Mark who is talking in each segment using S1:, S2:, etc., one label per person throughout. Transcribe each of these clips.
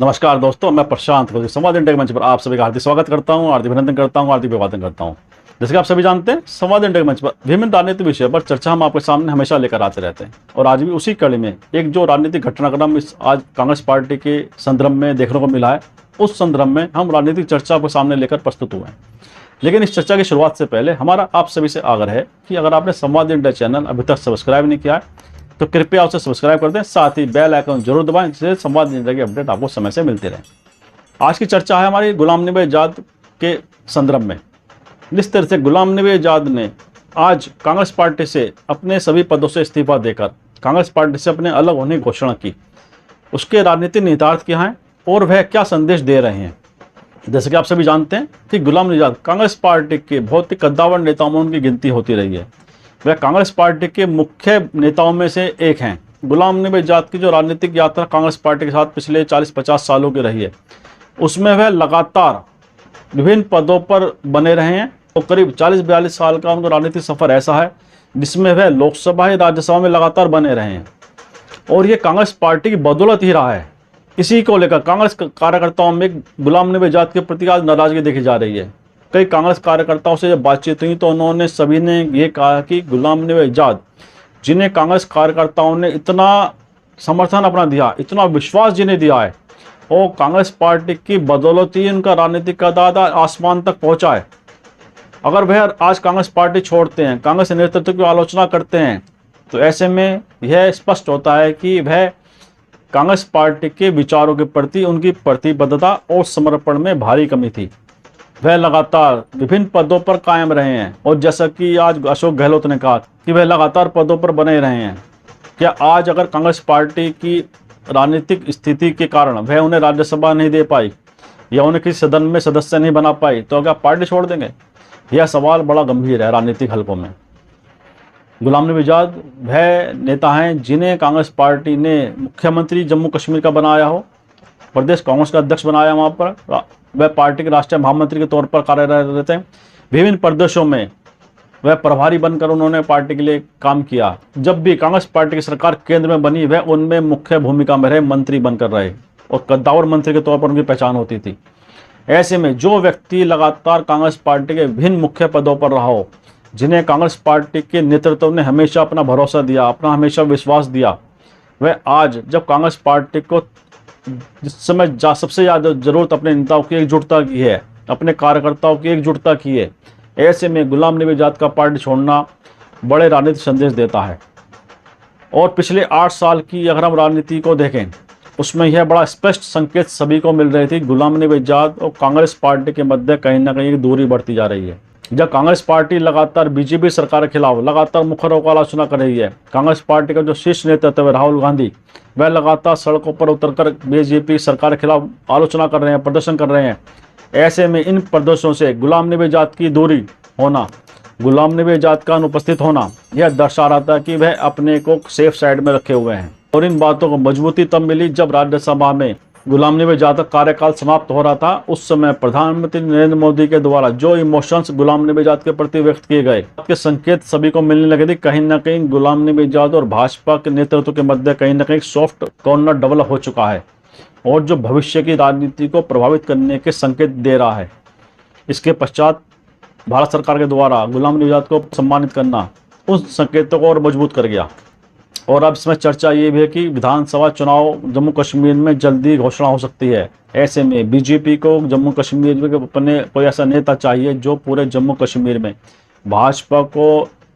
S1: नमस्कार दोस्तों, मैं प्रशांत संवाद इंडिया के मंच पर आप सभी का हार्दिक स्वागत करता हूं, हार्दिक अभिनंदन करता हूं, हार्दिक अभिवादन करता हूं। जैसे कि आप सभी जानते हैं, संवाद इंडिया के मंच पर विभिन्न राजनीतिक विषय पर चर्चा हम आपके सामने हमेशा लेकर आते रहते हैं। और आज भी उसी कड़ी में एक जो राजनीतिक घटनाक्रम इस आज कांग्रेस पार्टी के संदर्भ में देखने को मिला है, उस संदर्भ में हम राजनीतिक चर्चा आपके सामने लेकर प्रस्तुत हुए हैं। लेकिन इस चर्चा की शुरुआत से पहले हमारा आप सभी से आग्रह है कि अगर आपने संवाद इंडिया चैनल अभी तक सब्सक्राइब नहीं किया है तो कृपया उसे सब्सक्राइब कर दें, साथ ही बेल आइकन जरूर दबाएं जिससे संवाद इंडिया की अपडेट आपको समय से मिलती रहे। आज की चर्चा है हमारी गुलाम नबी आज़ाद के संदर्भ में। जिस तरह से गुलाम नबी आज़ाद ने आज कांग्रेस पार्टी से अपने सभी पदों से इस्तीफा देकर कांग्रेस पार्टी से अपने अलग होने की घोषणा की, उसके राजनीतिक निहितार्थ क्या हैं और वह क्या संदेश दे रहे हैं। जैसे कि आप सभी जानते हैं कि गुलाम नबी आज़ाद कांग्रेस पार्टी के बहुत ही कद्दावर नेताओं में उनकी गिनती होती रही है। वह कांग्रेस पार्टी के मुख्य नेताओं में से एक हैं। गुलाम नबी आज़ाद की जो राजनीतिक यात्रा कांग्रेस पार्टी के साथ पिछले 40-50 सालों की रही है, उसमें वह लगातार विभिन्न पदों पर बने रहे हैं। तो करीब 40-42 साल का उनका राजनीतिक सफर ऐसा है जिसमें वह लोकसभा या राज्यसभा में लगातार बने रहे हैं। और ये कांग्रेस पार्टी की बदौलत ही रहा है। इसी को लेकर कांग्रेस कार्यकर्ताओं में गुलाम नबी आज़ाद के प्रति आज नाराजगी देखी जा रही है। कई कांग्रेस कार्यकर्ताओं से जब बातचीत हुई तो उन्होंने सभी ने ये कहा कि गुलाम नबी आज़ाद, जिन्हें कांग्रेस कार्यकर्ताओं ने इतना समर्थन अपना दिया, इतना विश्वास जिन्हें दिया है, और कांग्रेस पार्टी की बदौलत ही उनका राजनीतिक कदार आसमान तक पहुंचा है। अगर वह आज कांग्रेस पार्टी छोड़ते हैं, कांग्रेस नेतृत्व की आलोचना करते हैं, तो ऐसे में यह स्पष्ट होता है कि वह कांग्रेस पार्टी के विचारों के प्रति उनकी प्रतिबद्धता और समर्पण में भारी कमी थी। वह लगातार विभिन्न पदों पर कायम रहे हैं और जैसा कि आज अशोक गहलोत ने कहा कि वह लगातार पदों पर बने रहे हैं। क्या आज अगर कांग्रेस पार्टी की राजनीतिक स्थिति के कारण वह उन्हें राज्यसभा नहीं दे पाई या उन्हें किसी सदन में सदस्य नहीं बना पाई तो क्या पार्टी छोड़ देंगे? यह सवाल बड़ा गंभीर है राजनीतिक हलकों में। गुलाम नबी आज़ाद वह नेता हैं जिन्हें कांग्रेस पार्टी ने मुख्यमंत्री जम्मू कश्मीर का बनाया हो, प्रदेश कांग्रेस का अध्यक्ष बनाया, वहाँ पर वह पार्टी के राष्ट्रीय महामंत्री के तौर पर कार्यरत रहते हैं। विभिन्न प्रदेशों में वह प्रभारी बनकर उन्होंने पार्टी के लिए काम किया। जब भी कांग्रेस पार्टी की सरकार केंद्र में बनी, वह उनमें मुख्य भूमिका में रहे, मंत्री बनकर रहे और कद्दावर मंत्री के तौर पर उनकी पहचान होती थी। ऐसे में जो व्यक्ति लगातार कांग्रेस पार्टी के विभिन्न मुख्य पदों पर रहा हो, जिन्हें कांग्रेस पार्टी के नेतृत्व ने हमेशा अपना भरोसा दिया, अपना हमेशा विश्वास दिया, वह आज जब कांग्रेस पार्टी को जिस समय सबसे ज़्यादा जरूरत अपने नेताओं की एकजुटता की है, अपने कार्यकर्ताओं की एकजुटता की है, ऐसे में गुलाम नबी आज़ाद का पार्टी छोड़ना बड़े राजनीतिक संदेश देता है। और पिछले 8 साल की अगर हम राजनीति को देखें, उसमें यह बड़ा स्पष्ट संकेत सभी को मिल रही थी। गुलाम नबी आज़ाद और कांग्रेस पार्टी के मध्य कहीं ना कहीं दूरी बढ़ती जा रही है। जब कांग्रेस पार्टी लगातार बीजेपी सरकार के खिलाफ लगातार मुखर होकर आलोचना कर रही है, कांग्रेस पार्टी का जो शीर्ष नेतृत्व है राहुल गांधी, वह लगातार सड़कों पर उतरकर बीजेपी सरकार के खिलाफ आलोचना कर रहे हैं, प्रदर्शन कर रहे हैं। ऐसे में इन प्रदर्शनों से गुलाम नबी आज़ाद की दूरी होना, गुलाम नबी आज़ाद का अनुपस्थित होना, यह दर्शा रहा था कि वह अपने को सेफ साइड में रखे हुए हैं। और इन बातों को मजबूती तब मिली जब राज्यसभा में गुलाम नबी आज़ाद का कार्यकाल समाप्त हो रहा था। उस समय प्रधानमंत्री नरेंद्र मोदी के द्वारा जो इमोशंस गुलाम नबी आज़ाद के प्रति व्यक्त किए गए, के संकेत सभी को मिलने लगे थे। कहीं ना कहीं गुलाम नबी आज़ाद और भाजपा के नेतृत्व के मध्य कहीं ना कहीं सॉफ्ट कॉर्नर डेवलप हो चुका है और जो भविष्य की राजनीति को प्रभावित करने के संकेत दे रहा है। इसके पश्चात भारत सरकार के द्वारा गुलाम नबी आज़ाद को सम्मानित करना उन संकेतों को और मजबूत कर गया। और अब इसमें चर्चा ये भी है कि विधानसभा चुनाव जम्मू कश्मीर में जल्दी घोषणा हो सकती है। ऐसे में बीजेपी को जम्मू कश्मीर में अपने कोई ऐसा नेता चाहिए जो पूरे जम्मू कश्मीर में भाजपा को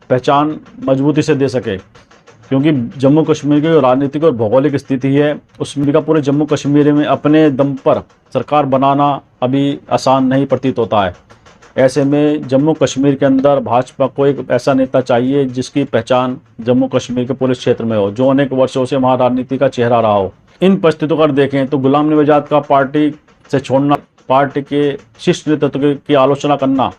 S1: पहचान मजबूती से दे सके, क्योंकि जम्मू कश्मीर की जो राजनीतिक और भौगोलिक स्थिति है, उसमें का पूरे जम्मू कश्मीर में अपने दम पर सरकार बनाना अभी आसान नहीं प्रतीत होता है। ऐसे में जम्मू कश्मीर के अंदर भाजपा को एक ऐसा नेता चाहिए जिसकी पहचान जम्मू कश्मीर के पूरे क्षेत्र में हो, जो अनेक वर्षों से वहाँ राजनीति का चेहरा रहा हो। इन परिस्थितियों पर देखें तो गुलाम नबी आज़ाद का पार्टी से छोड़ना, पार्टी के शीर्ष नेतृत्व की आलोचना करना,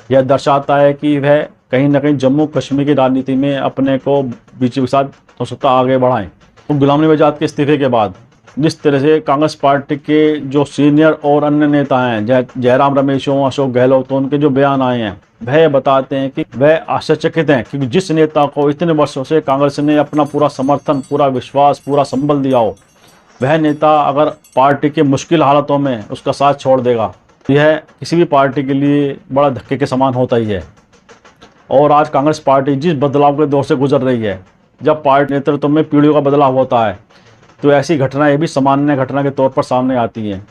S1: यह दर्शाता है कि वह कहीं ना कहीं जम्मू कश्मीर की राजनीति में अपने को बीजेपी के साथ हो सकता आगे बढ़ाएं। तो गुलाम नबी आज़ाद के इस्तीफे के बाद जिस तरह से कांग्रेस पार्टी के जो सीनियर और अन्य नेता हैं, जयराम रमेश हो, अशोक गहलोत, तो उनके जो बयान आए हैं, वह बताते हैं कि वह आश्चर्यचकित हैं, क्योंकि जिस नेता को इतने वर्षों से कांग्रेस ने अपना पूरा समर्थन, पूरा विश्वास, पूरा संबल दिया हो, वह नेता अगर पार्टी के मुश्किल हालातों में उसका साथ छोड़ देगा तो यह किसी भी पार्टी के लिए बड़ा धक्के के समान होता ही है। और आज कांग्रेस पार्टी जिस बदलाव के दौर से गुजर रही है, जब पार्टी नेतृत्व में पीढ़ियों का बदलाव होता है तो ऐसी घटनाएं भी सामान्य घटना के तौर पर सामने आती हैं।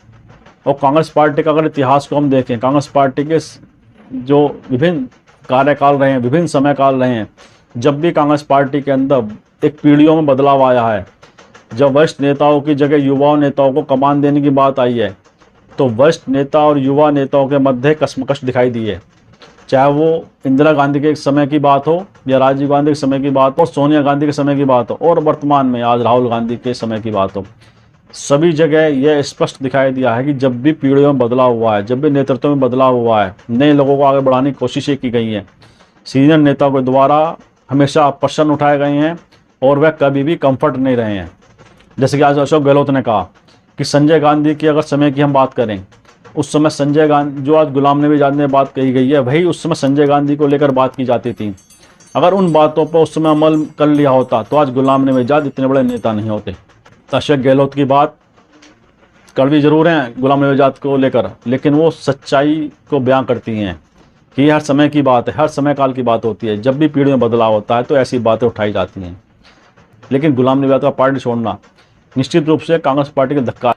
S1: और कांग्रेस पार्टी का अगर इतिहास को हम देखें, कांग्रेस पार्टी के जो विभिन्न कार्यकाल रहे हैं, विभिन्न समय काल रहे हैं, जब भी कांग्रेस पार्टी के अंदर एक पीढ़ियों में बदलाव आया है, जब वरिष्ठ नेताओं की जगह युवा नेताओं को कमान देने की बात आई है तो वरिष्ठ नेता और युवा नेताओं के मध्य कश्मकश दिखाई दी है। चाहे वो इंदिरा गांधी के समय की बात हो या राजीव गांधी के समय की बात हो, सोनिया गांधी के समय की बात हो और वर्तमान में आज राहुल गांधी के समय की बात हो, सभी जगह यह स्पष्ट दिखाई दिया है कि जब भी पीढ़ियों में बदलाव हुआ है, जब भी नेतृत्व में बदलाव हुआ है, नए लोगों को आगे बढ़ाने की कोशिशें की गई हैं, सीनियर नेताओं के द्वारा हमेशा प्रश्न उठाए गए हैं और वह कभी भी कंफर्ट नहीं रहे हैं। जैसे कि आज अशोक गहलोत ने कहा कि संजय गांधी की अगर समय की हम बात करें, उस समय संजय गांधी जो आज गुलाम नबी आज़ाद ने बात कही गई है, वही उस समय संजय गांधी को लेकर बात की जाती थी। अगर उन बातों पर उस समय अमल कर लिया होता तो आज गुलाम नबी आज़ाद इतने बड़े नेता नहीं होते। अशोक गहलोत की बात कड़वी जरूर है गुलाम नबी आज़ाद को लेकर, लेकिन वो सच्चाई को बयां करती हैं कि हर समय की बात है, हर समय काल की बात होती है। जब भी पीढ़ी में बदलाव होता है तो ऐसी बातें उठाई जाती हैं। लेकिन गुलाम नबी आज़ाद का पार्टी छोड़ना निश्चित रूप से कांग्रेस पार्टी का धक्का है,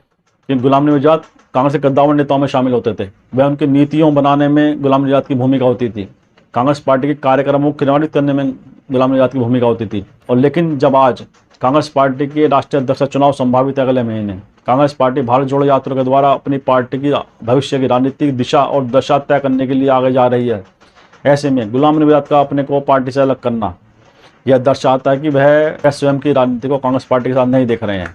S1: क्योंकि गुलाम नबी आज़ाद कांग्रेस के कद्दावर नेताओं में शामिल होते थे। वह उनकी नीतियों बनाने में गुलाम नबी आज़ाद की भूमिका होती थी, कांग्रेस पार्टी के कार्यक्रमों को क्रियान्वित करने में गुलाम नबी आज़ाद की भूमिका होती थी। और लेकिन जब आज कांग्रेस पार्टी के राष्ट्रीय अध्यक्ष का चुनाव संभावित है अगले महीने, कांग्रेस पार्टी भारत जोड़ो यात्रा के द्वारा अपनी पार्टी की भविष्य की राजनीतिक दिशा और दशा तय करने के लिए आगे जा रही है। ऐसे में गुलाम नबी आज़ाद का अपने को पार्टी से अलग करना यह दर्शाता है कि वह स्वयं की राजनीति को कांग्रेस पार्टी के साथ नहीं देख रहे हैं।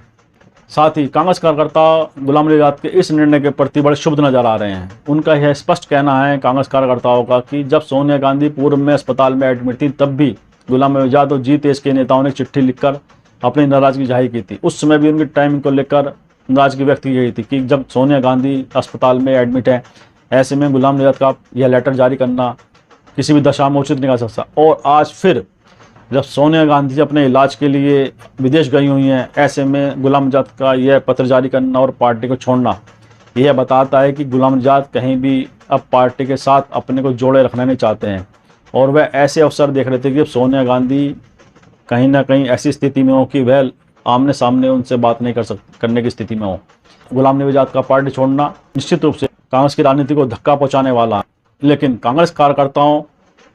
S1: साथ ही कांग्रेस कार्यकर्ता गुलाम नबी आज़ाद के इस निर्णय के प्रति बड़े शुभ नजर आ रहे हैं। उनका यह स्पष्ट कहना है कांग्रेस कार्यकर्ताओं का कि जब सोनिया गांधी पूर्व में अस्पताल में एडमिट थी, तब भी गुलाम नबी आज़ाद और जी तेज के नेताओं ने चिट्ठी लिखकर अपनी नाराजगी जाहिर की थी। उस समय भी उनकी टाइमिंग को लेकर नाराजगी व्यक्त की गई थी कि जब सोनिया गांधी अस्पताल में एडमिट है, ऐसे में गुलाम नबी आज़ाद का यह लेटर जारी करना किसी भी दशा में उचित नहीं कर सकता। और आज फिर जब सोनिया गांधी जी अपने इलाज के लिए विदेश गई हुई हैं, ऐसे में गुलाम नबी आज़ाद का यह पत्र जारी करना और पार्टी को छोड़ना यह बताता है कि गुलाम नबी आज़ाद कहीं भी अब पार्टी के साथ अपने को जोड़े रखना नहीं चाहते हैं। और वह ऐसे अवसर देख रहे थे कि अब सोनिया गांधी कहीं ना कहीं ऐसी स्थिति में हो कि वह आमने सामने उनसे बात नहीं करने की स्थिति में हो। गुलाम नबी आज़ाद का पार्टी छोड़ना निश्चित रूप से कांग्रेस की राजनीति को धक्का पहुँचाने वाला है। लेकिन कांग्रेस कार्यकर्ताओं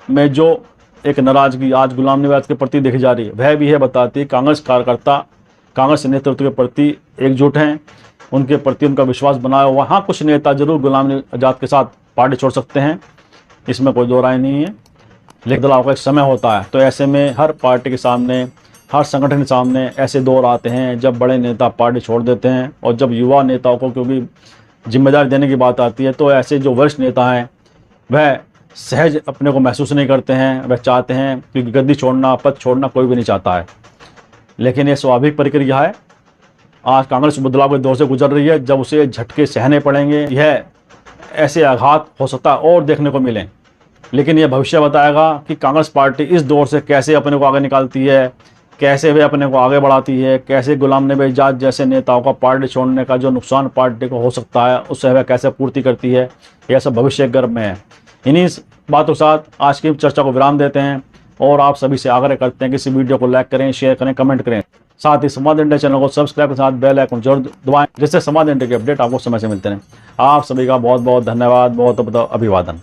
S1: में जो एक नाराजगी आज गुलाम नबी आज़ाद के प्रति देखी जा रही है, वह भी यह बताती है कांग्रेस कार्यकर्ता कांग्रेस नेतृत्व के प्रति एकजुट हैं, उनके प्रति उनका विश्वास बनाया हुआ। हाँ, कुछ नेता जरूर गुलाम नबी आज़ाद के साथ पार्टी छोड़ सकते हैं, इसमें कोई दो राय नहीं है, लेकिन बदलाव का एक समय होता है। तो ऐसे में हर पार्टी के सामने, हर संगठन के सामने ऐसे दौर आते हैं जब बड़े नेता पार्टी छोड़ देते हैं और जब युवा नेताओं को क्योंकि जिम्मेदारी देने की बात आती है तो ऐसे जो वरिष्ठ नेता हैं वह सहज अपने को महसूस नहीं करते हैं। वह चाहते हैं, क्योंकि गद्दी छोड़ना, पद छोड़ना कोई भी नहीं चाहता है, लेकिन ये स्वाभाविक प्रक्रिया है। आज कांग्रेस बदलाव के दौर से गुजर रही है, जब उसे झटके सहने पड़ेंगे, यह ऐसे आघात हो सकता है और देखने को मिले। लेकिन यह भविष्य बताएगा कि कांग्रेस पार्टी इस दौर से कैसे अपने को आगे निकालती है, कैसे वे अपने को आगे बढ़ाती है, कैसे गुलाम नबी आज़ाद जैसे नेताओं का पार्टी छोड़ने का जो नुकसान पार्टी को हो सकता है उससे वह कैसे पूर्ति करती है, यह सब भविष्य गर्भ में है। इन्हीं बातों के साथ आज की चर्चा को विराम देते हैं और आप सभी से आग्रह करते हैं कि इस वीडियो को लाइक करें, शेयर करें, कमेंट करें। साथ ही संवाद इंडिया चैनल को सब्सक्राइब के साथ बेल आइकन जरूर दबाएं, जिससे संवाद इंडिया के अपडेट आपको समय से मिलते हैं। आप सभी का बहुत बहुत धन्यवाद, बहुत बहुत अभिवादन।